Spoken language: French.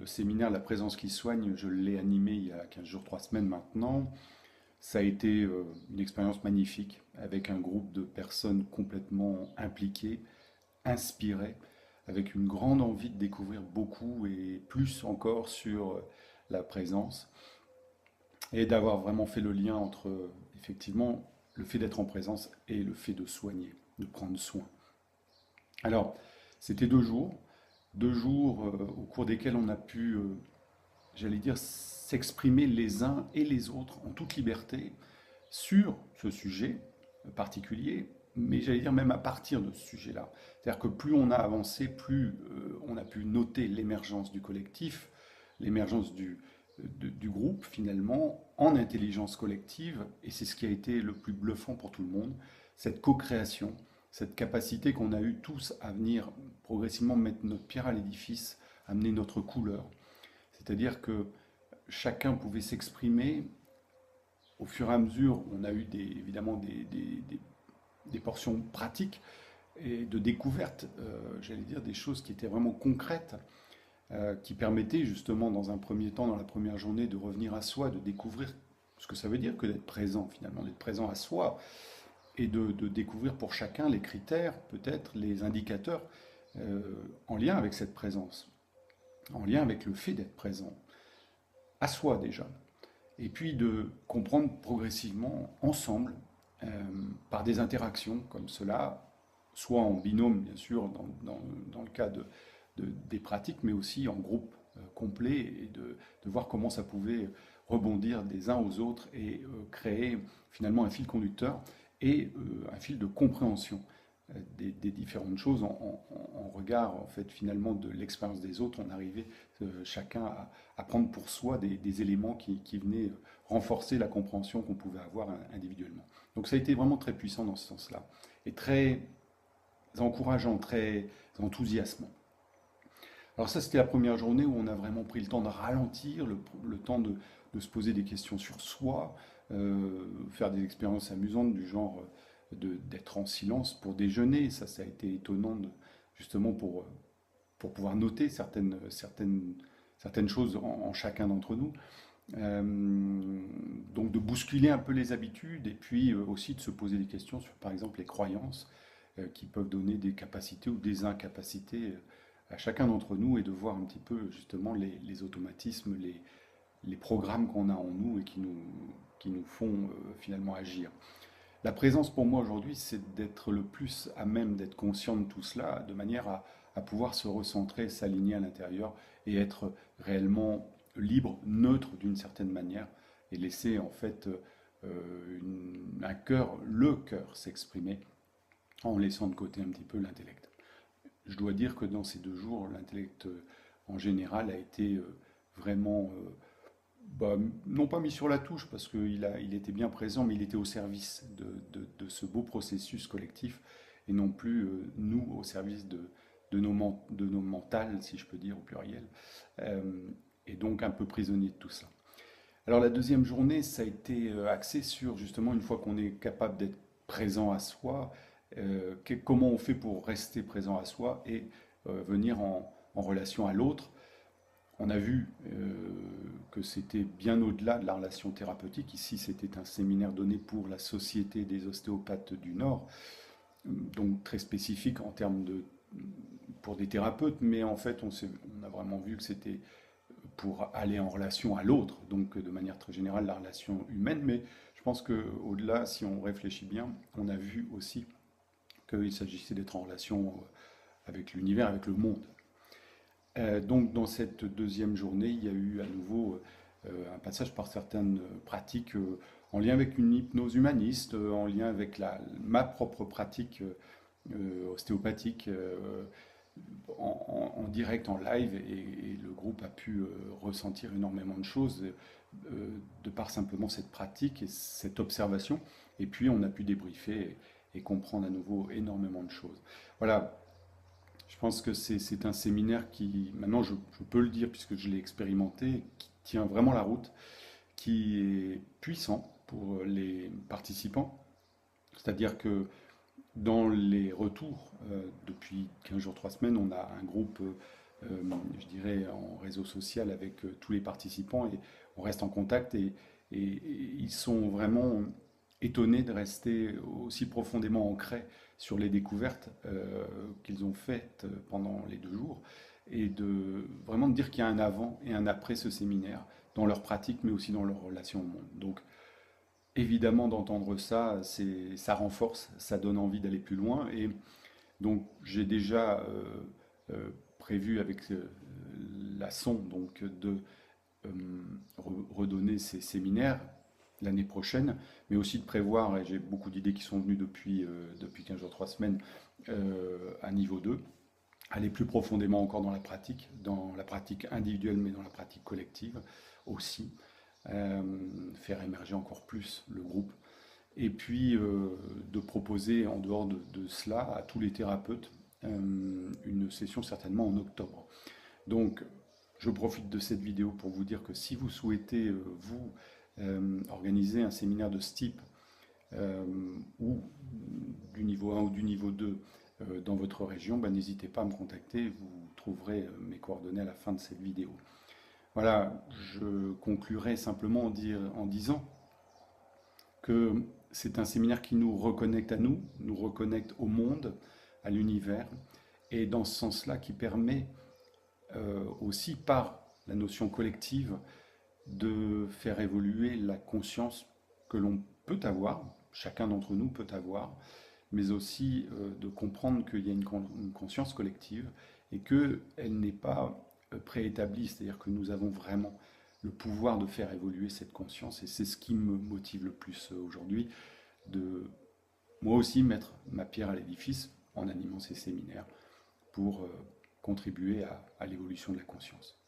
le séminaire La présence qui soigne, je l'ai animé il y a 15 jours, 3 semaines maintenant. Ça a été une expérience magnifique avec un groupe de personnes complètement impliquées, inspirées, avec une grande envie de découvrir beaucoup et plus encore sur la présence et d'avoir vraiment fait le lien entre effectivement le fait d'être en présence et le fait de soigner, de prendre soin. Alors, c'était 2 jours, 2 jours au cours desquels on a pu, j'allais dire, s'exprimer les uns et les autres en toute liberté sur ce sujet particulier, mais j'allais dire même à partir de ce sujet-là. C'est-à-dire que plus on a avancé, plus on a pu noter l'émergence du collectif, l'émergence du groupe finalement en intelligence collective, et c'est ce qui a été le plus bluffant pour tout le monde, cette co-création, cette capacité qu'on a eu tous à venir progressivement mettre notre pierre à l'édifice, amener notre couleur. C'est-à-dire que chacun pouvait s'exprimer. Au fur et à mesure, on a eu évidemment des portions pratiques et de découvertes, j'allais dire des choses qui étaient vraiment concrètes, qui permettaient justement dans un premier temps, dans la première journée, de revenir à soi, de découvrir ce que ça veut dire que d'être présent finalement, d'être présent à soi, et de découvrir pour chacun les critères, peut-être les indicateurs en lien avec cette présence, en lien avec le fait d'être présent, à soi déjà. Et puis de comprendre progressivement ensemble, euh, par des interactions comme cela, soit en binôme bien sûr dans le cas des pratiques, mais aussi en groupe complet, et de voir comment ça pouvait rebondir des uns aux autres et créer finalement un fil conducteur et un fil de compréhension des différentes choses en regard en fait finalement de l'expérience des autres. On arrivait chacun à prendre pour soi des éléments qui venaient renforcer la compréhension qu'on pouvait avoir individuellement. Donc ça a été vraiment très puissant dans ce sens-là et très encourageant, très enthousiasmant. Alors ça, c'était la première journée où on a vraiment pris le temps de ralentir, le temps de se poser des questions sur soi, faire des expériences amusantes du genre d'être en silence pour déjeuner. Ça a été étonnant justement pour pouvoir noter certaines choses en chacun d'entre nous. Donc de bousculer un peu les habitudes et puis aussi de se poser des questions sur par exemple les croyances qui peuvent donner des capacités ou des incapacités à chacun d'entre nous, et de voir un petit peu justement les automatismes, les programmes qu'on a en nous et qui nous font finalement agir. La présence pour moi aujourd'hui, c'est d'être le plus à même d'être conscient de tout cela, de manière à pouvoir se recentrer, s'aligner à l'intérieur et être réellement libre, neutre d'une certaine manière, et laisser en fait un cœur, le cœur s'exprimer en laissant de côté un petit peu l'intellect. Je dois dire que dans ces 2 jours, l'intellect en général a été vraiment, non pas mis sur la touche, parce qu'il était bien présent, mais il était au service de ce beau processus collectif, et non plus nous au service de nos mentales, si je peux dire au pluriel, euh, et donc un peu prisonnier de tout ça. Alors la deuxième journée, ça a été axé sur justement une fois qu'on est capable d'être présent à soi, comment on fait pour rester présent à soi et venir en relation à l'autre. On a vu que c'était bien au-delà de la relation thérapeutique. Ici, c'était un séminaire donné pour la Société des ostéopathes du Nord, donc très spécifique en termes pour des thérapeutes, mais en fait, on a vraiment vu que c'était pour aller en relation à l'autre, donc de manière très générale la relation humaine, mais je pense qu'au-delà, si on réfléchit bien, on a vu aussi qu'il s'agissait d'être en relation avec l'univers, avec le monde. Donc dans cette deuxième journée, il y a eu à nouveau un passage par certaines pratiques en lien avec une hypnose humaniste, en lien avec ma propre pratique ostéopathique, en direct, en live, et le groupe a pu ressentir énormément de choses de par simplement cette pratique et cette observation. Et puis on a pu débriefer et comprendre à nouveau énormément de choses. Voilà, je pense que c'est un séminaire qui, maintenant je peux le dire puisque je l'ai expérimenté, qui tient vraiment la route, qui est puissant pour les participants. C'est-à-dire que dans les retours, depuis 15 jours, 3 semaines, on a un groupe je dirais, en réseau social avec tous les participants et on reste en contact et ils sont vraiment étonnés de rester aussi profondément ancrés sur les découvertes qu'ils ont faites pendant les 2 jours et de vraiment de dire qu'il y a un avant et un après ce séminaire dans leur pratique mais aussi dans leur relation au monde. Donc évidemment d'entendre ça, ça renforce, ça donne envie d'aller plus loin et donc j'ai déjà prévu avec la sonde donc de euh, redonner ces séminaires l'année prochaine, mais aussi de prévoir, et j'ai beaucoup d'idées qui sont venues depuis 15 jours, 3 semaines, à niveau 2, aller plus profondément encore dans la pratique individuelle, mais dans la pratique collective aussi, faire émerger encore plus le groupe. Et puis de proposer en dehors de cela à tous les thérapeutes une session certainement en octobre. Donc je profite de cette vidéo pour vous dire que si vous souhaitez, vous, organiser un séminaire de ce type, ou du niveau 1 ou du niveau 2 dans votre région, ben, n'hésitez pas à me contacter, vous trouverez mes coordonnées à la fin de cette vidéo. Voilà, je conclurai simplement en disant que c'est un séminaire qui nous reconnecte à nous reconnecte au monde, à l'univers, et dans ce sens-là qui permet aussi par la notion collective de faire évoluer la conscience que l'on peut avoir, chacun d'entre nous peut avoir, mais aussi de comprendre qu'il y a une conscience collective et qu'elle n'est pas préétablie, c'est-à-dire que nous avons vraiment le pouvoir de faire évoluer cette conscience. Et c'est ce qui me motive le plus aujourd'hui, de moi aussi mettre ma pierre à l'édifice en animant ces séminaires pour contribuer à l'évolution de la conscience.